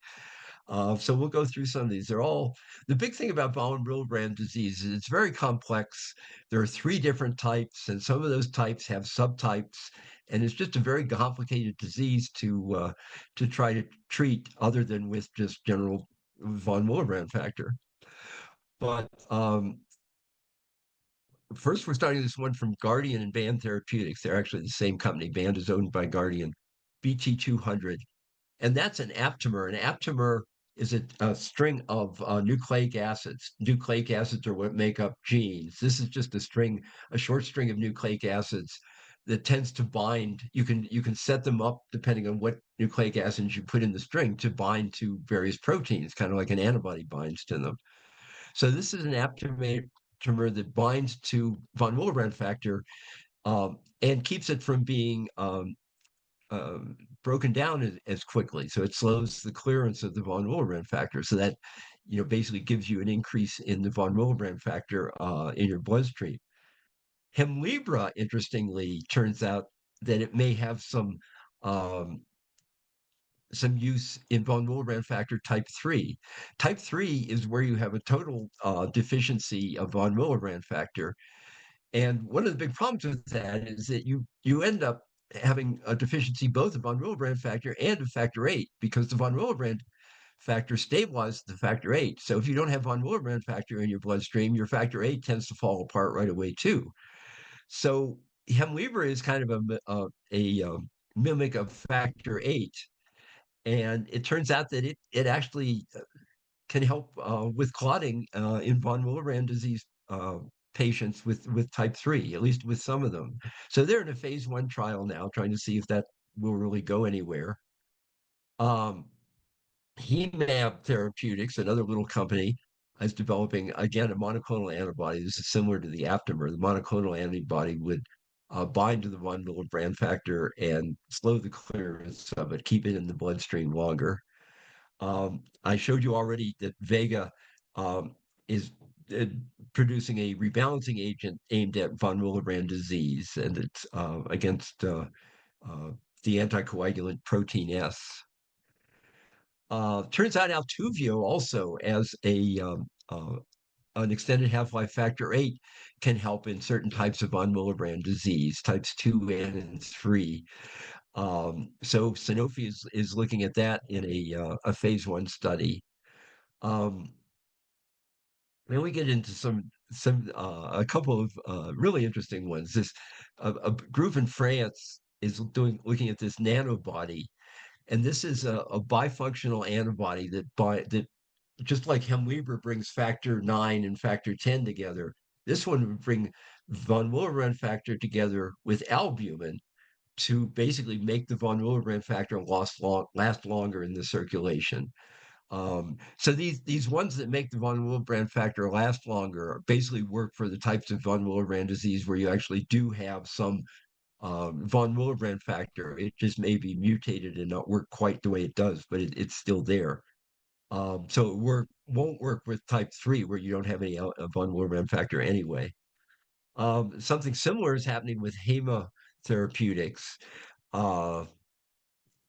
So we'll go through some of these. They're all the big thing about von Willebrand disease is it's very complex. There are three different types, and some of those types have subtypes, and it's just a very complicated disease to try to treat other than with just general von Willebrand factor. But first, we're starting this one from Guardian and Band Therapeutics. They're actually the same company. Band is owned by Guardian. BT200, and that's an aptamer. An aptamer is a string of nucleic acids. Nucleic acids are what make up genes. This is just a short string of nucleic acids that tends to bind. You can set them up depending on what nucleic acids you put in the string to bind to various proteins, kind of like an antibody binds to them. So this is an aptamer that binds to von Willebrand factor and keeps it from being broken down as quickly. So it slows the clearance of the von Willebrand factor. So that, basically gives you an increase in the von Willebrand factor in your bloodstream. Hemlibra, interestingly, turns out that it may have um, some use in von Willebrand factor type 3. Type 3 is where you have a total deficiency of von Willebrand factor. And one of the big problems with that is that you end up having a deficiency both of von Willebrand factor and of factor 8, because the von Willebrand factor stabilizes the factor 8. So if you don't have von Willebrand factor in your bloodstream, your factor 8 tends to fall apart right away too. So Hemlibra is kind of a mimic of factor 8. And it turns out that it actually can help with clotting in von Willebrand disease patients with type 3, at least with some of them. So they're in a phase 1 trial now, trying to see if that will really go anywhere. Um, Hemab Therapeutics, another little company, is developing, again, a monoclonal antibody. This is similar to the aptamer. The monoclonal antibody would bind to the von Willebrand factor and slow the clearance of it, keep it in the bloodstream longer. I showed you already that Vega is uh, producing a rebalancing agent aimed at von Willebrand disease, and it's against uh, the anticoagulant protein S. Turns out Altuviiio also, as an extended half-life factor 8, can help in certain types of von Willebrand disease, types 2 and 3. So Sanofi is looking at that in a phase 1 study. Um, then we get into some a couple of really interesting ones. This a group in France is looking at this nanobody, and this is a bifunctional antibody that just like Hemlibra brings factor 9 and factor 10 together. This one would bring von Willebrand factor together with albumin to basically make the von Willebrand factor last longer in the circulation. So these ones that make the von Willebrand factor last longer basically work for the types of von Willebrand disease where you actually do have some von Willebrand factor. It just may be mutated and not work quite the way it does, but it's still there. So won't work with type 3 where you don't have any von Willebrand factor anyway. Something similar is happening with hemotherapeutics. Uh,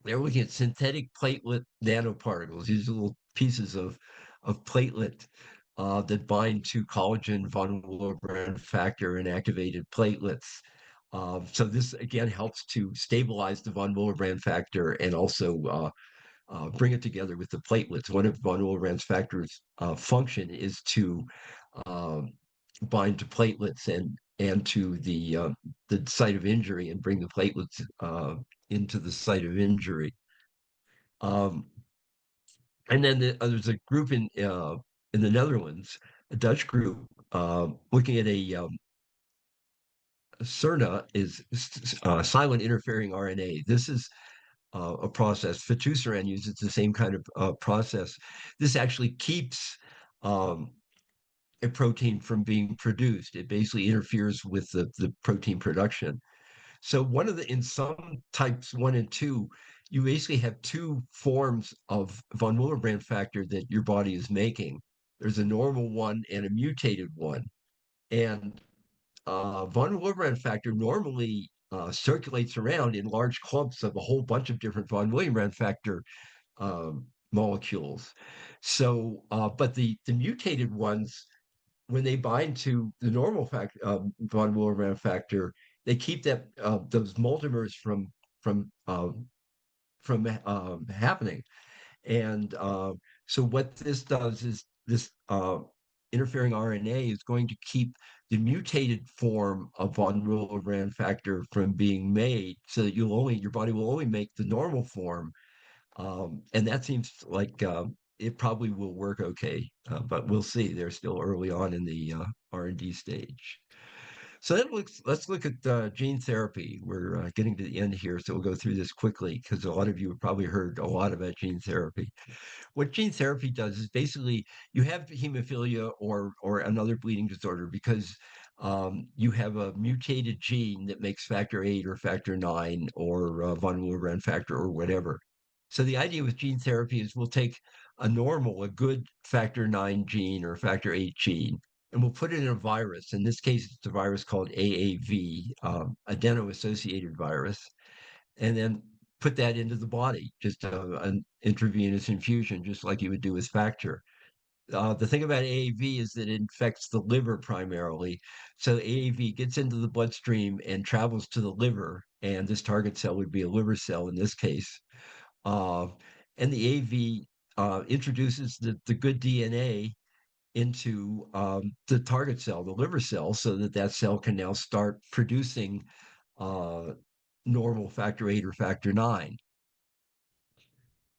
they're looking at synthetic platelet nanoparticles. These little pieces of platelet that bind to collagen, von Willebrand factor, and activated platelets. So this again helps to stabilize the von Willebrand factor and also bring it together with the platelets. One of von Willebrand's factors function is to um, bind to platelets and to the site of injury and bring the platelets into the site of injury. Um, and then there's a group in the Netherlands, a Dutch group, looking at CERNA is silent interfering RNA. This is a process. Fitusiran uses the same kind of process. This actually keeps a protein from being produced. It basically interferes with the protein production. So in some types 1 and 2, you basically have two forms of von Willebrand factor that your body is making. There's a normal one and a mutated one. And von Willebrand factor normally circulates around in large clumps of a whole bunch of different von Willebrand factor molecules. So, but the mutated ones, when they bind to the normal von Willebrand factor, they keep those multimers from happening. And so what this does is this interfering RNA is going to keep the mutated form of von Willebrand factor from being made, so that your body will only make the normal form, and that seems like it probably will work okay, but we'll see. They're still early on in the R&D stage. So let's look at gene therapy. We're getting to the end here, so we'll go through this quickly because a lot of you have probably heard a lot about gene therapy. What gene therapy does is basically you have hemophilia or another bleeding disorder because you have a mutated gene that makes factor 8 or factor 9 or von Willebrand factor or whatever. So the idea with gene therapy is we'll take a good factor 9 gene or factor 8 gene, and we'll put it in a virus. In this case, it's a virus called AAV, adeno-associated virus, and then put that into the body, just an intravenous infusion, just like you would do with factor. The thing about AAV is that it infects the liver primarily. So AAV gets into the bloodstream and travels to the liver, and this target cell would be a liver cell in this case. Uh, and the AAV introduces the good DNA into the target cell, the liver cell, so that that cell can now start producing uh, normal factor 8 or factor 9.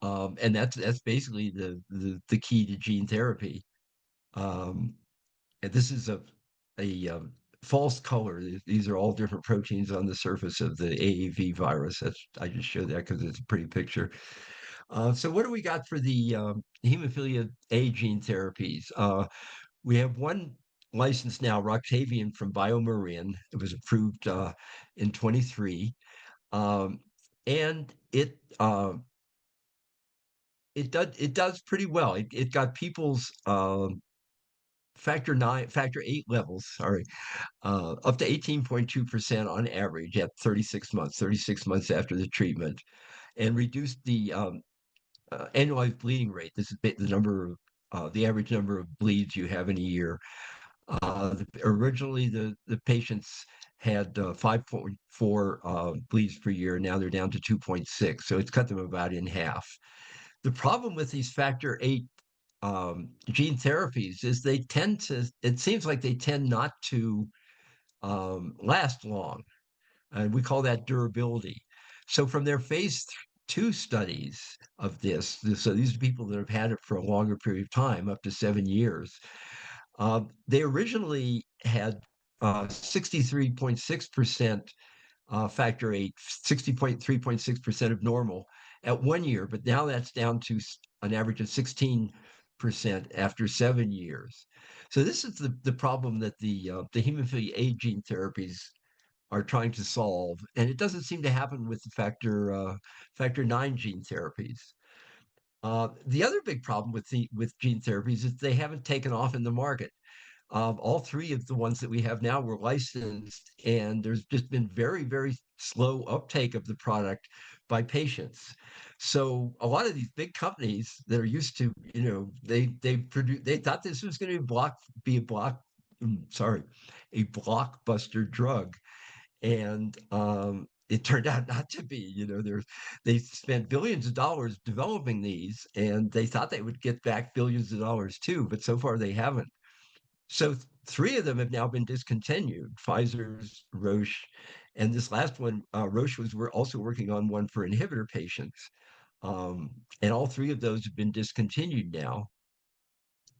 And that's basically the key to gene therapy. Um, and this is a false color. These are all different proteins on the surface of the AAV virus. I just showed that because it's a pretty picture. So what do we got for the hemophilia A gene therapies? We have one license now, Roctavian from BioMarin. It was approved in 23, um, and it does pretty well. It got people's factor 8 levels, sorry, up to 18.2% on average at 36 months after the treatment, and reduced the annualized bleeding rate. This is the average number of bleeds you have in a year. Originally, the patients had 5.4 bleeds per year. Now they're down to 2.6. So it's cut them about in half. The problem with these factor 8 gene therapies is it seems like they tend not to last long. And we call that durability. So from their phase 2 studies of so these are people that have had it for a longer period of time, up to 7 years. They originally had 63.6% factor 8, 60.3.6% of normal at 1 year, but now that's down to an average of 16% after 7 years. So this is the problem that the hemophilia A gene therapies are trying to solve, and it doesn't seem to happen with the factor 9 gene therapies. The other big problem with gene therapies is they haven't taken off in the market. All three of the ones that we have now were licensed, and there's just been very, very slow uptake of the product by patients. So a lot of these big companies that are used to, they thought this was going to sorry, a blockbuster drug, and it turned out not to be. They spent billions of dollars developing these, and they thought they would get back billions of dollars too, but so far they haven't. So three of them have now been discontinued: Pfizer's, Roche, and this last one, Roche was we're also working on one for inhibitor patients, and all three of those have been discontinued now.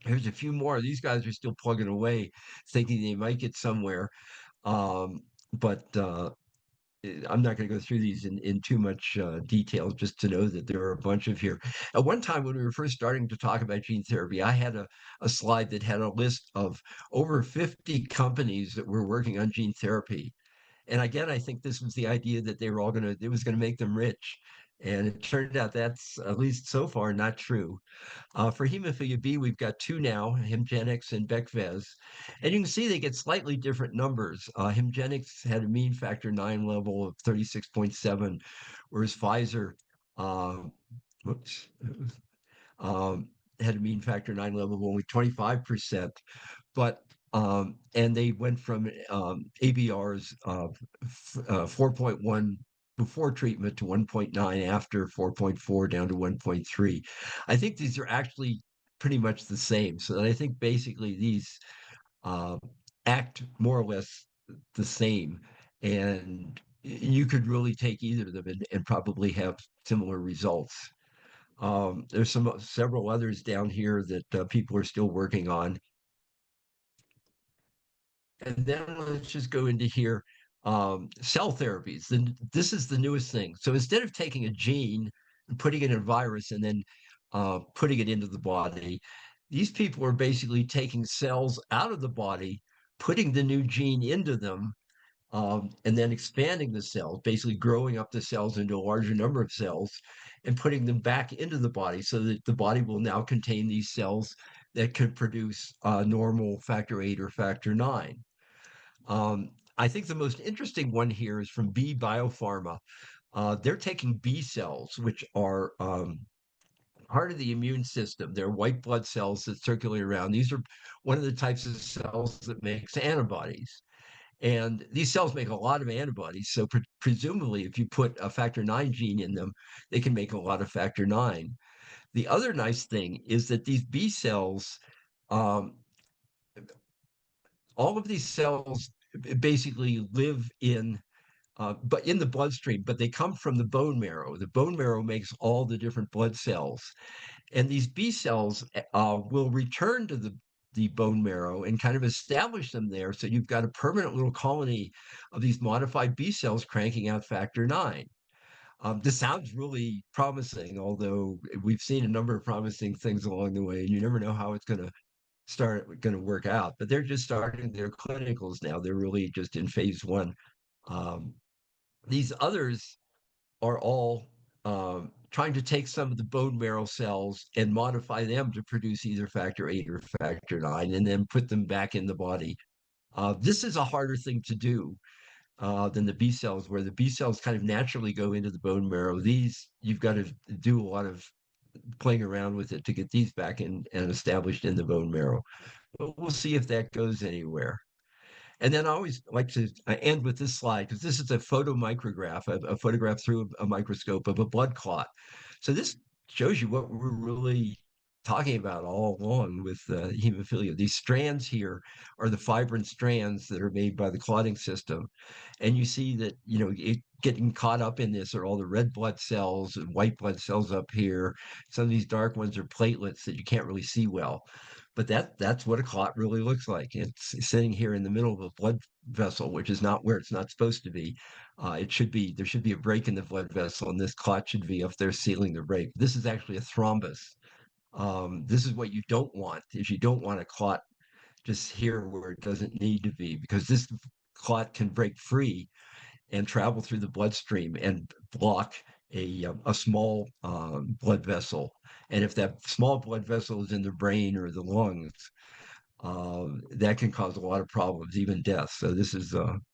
There's a few more. These guys are still plugging away, thinking they might get somewhere, but I'm not going to go through these in too much detail, just to know that there are a bunch of here. At one time, when we were first starting to talk about gene therapy, I had a slide that had a list of over 50 companies that were working on gene therapy. And again, I think this was the idea that it was going to make them rich. And it turned out that's, at least so far, not true. For hemophilia B, we've got two now, Hemgenix and Becvez. And you can see they get slightly different numbers. Hemgenix had a mean factor 9 level of 36.7, whereas Pfizer um, whoops, had a mean factor 9 level of only 25%. But and they went from ABRs of 4.1 before treatment to 1.9 after, 4.4 down to 1.3. I think these are actually pretty much the same. So I think basically these uh, act more or less the same, and you could really take either of them and probably have similar results. There's several others down here that people are still working on. And then let's just go into here. Cell therapies. Then this is the newest thing. So instead of taking a gene and putting it in a virus and then putting it into the body, these people are basically taking cells out of the body, putting the new gene into them, and then expanding the cells, basically growing up the cells into a larger number of cells and putting them back into the body so that the body will now contain these cells that could produce normal factor 8 or factor 9. I think the most interesting one here is from B Biopharma. They're taking B cells, which are part of the immune system. They're white blood cells that circulate around. These are one of the types of cells that makes antibodies. And these cells make a lot of antibodies. So presumably, if you put a factor 9 gene in them, they can make a lot of factor 9. The other nice thing is that these B cells, um, all of these cells basically live but in the bloodstream, but they come from the bone marrow. The bone marrow makes all the different blood cells. And these B cells will return to the bone marrow and kind of establish them there. So you've got a permanent little colony of these modified B cells cranking out factor 9. This sounds really promising, although we've seen a number of promising things along the way, and you never know how it's going to work out. But they're just starting their clinicals now. They're really just in phase 1. Um, these others are all trying to take some of the bone marrow cells and modify them to produce either factor 8 or factor 9 and then put them back in the body. This is a harder thing to do than the B cells, where the B cells kind of naturally go into the bone marrow. These, you've got to do a lot of playing around with it to get these back in and established in the bone marrow. But we'll see if that goes anywhere. And then I always like to end with this slide because this is a photomicrograph, a photograph through a microscope of a blood clot. So this shows you what we're really talking about all along with hemophilia. These strands here are the fibrin strands that are made by the clotting system. And you see that, getting caught up in this are all the red blood cells and white blood cells up here. Some of these dark ones are platelets that you can't really see well. But that's what a clot really looks like. It's sitting here in the middle of a blood vessel, which is not where it's not supposed to be. There should be a break in the blood vessel, and this clot should be up there sealing the break. This is actually a thrombus. This is what you don't want, is you don't want a clot just here where it doesn't need to be, because this clot can break free and travel through the bloodstream and block a small blood vessel. And if that small blood vessel is in the brain or the lungs, that can cause a lot of problems, even death. So this is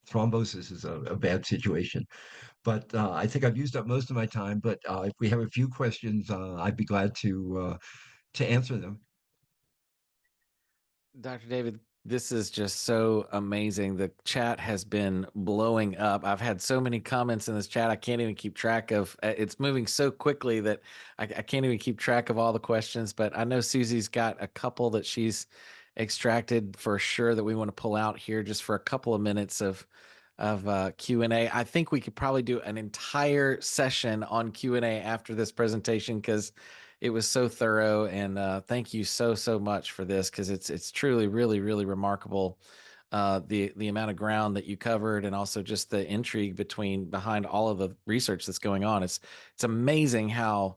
thrombosis is a bad situation. But I think I've used up most of my time. But if we have a few questions, I'd be glad to answer them. Dr. David, this is just so amazing. The chat has been blowing up. I've had so many comments in this chat, I can't even keep track of. It's moving so quickly that I can't even keep track of all the questions. But I know Susie's got a couple that she's extracted for sure that we want to pull out here just for a couple of minutes of Q&A. I think we could probably do an entire session on Q&A after this presentation because it was so thorough. And thank you so much for this, because it's truly really remarkable, the amount of ground that you covered, and also just the intrigue behind all of the research that's going on. It's amazing how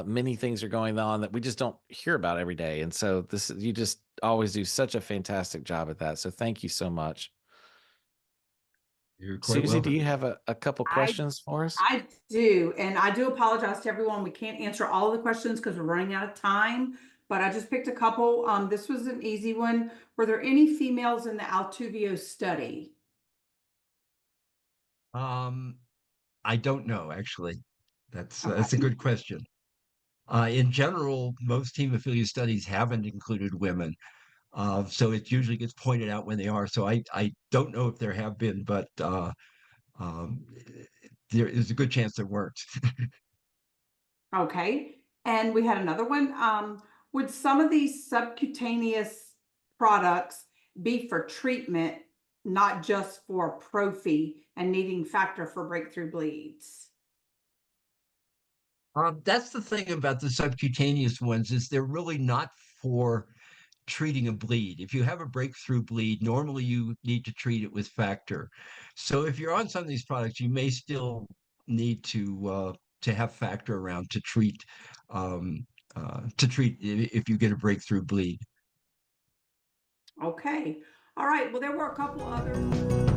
many things are going on that we just don't hear about every day. And so you just always do such a fantastic job at that. So thank you so much. You're quite Susie, do welcome. you have a couple I questions for us? I do, and I do apologize to everyone. We can't answer all of the questions because we're running out of time, but I just picked a couple. This was an easy one. Were there any females in the Altuvio study? Um, I don't know, actually. That's a Okay. good question. In general, most hemophilia studies haven't included women. So it usually gets pointed out when they are. So I don't know if there have been, but um, there is a good chance there weren't. Okay. And we had another one. Would some of these subcutaneous products be for treatment, not just for prophy and needing factor for breakthrough bleeds? That's the thing about the subcutaneous ones, is they're really not for treating a bleed. If you have a breakthrough bleed, normally you need to treat it with factor. So if you're on some of these products, you may still need to have factor around to treat if you get a breakthrough bleed. Okay. All right. Well, there were a couple others.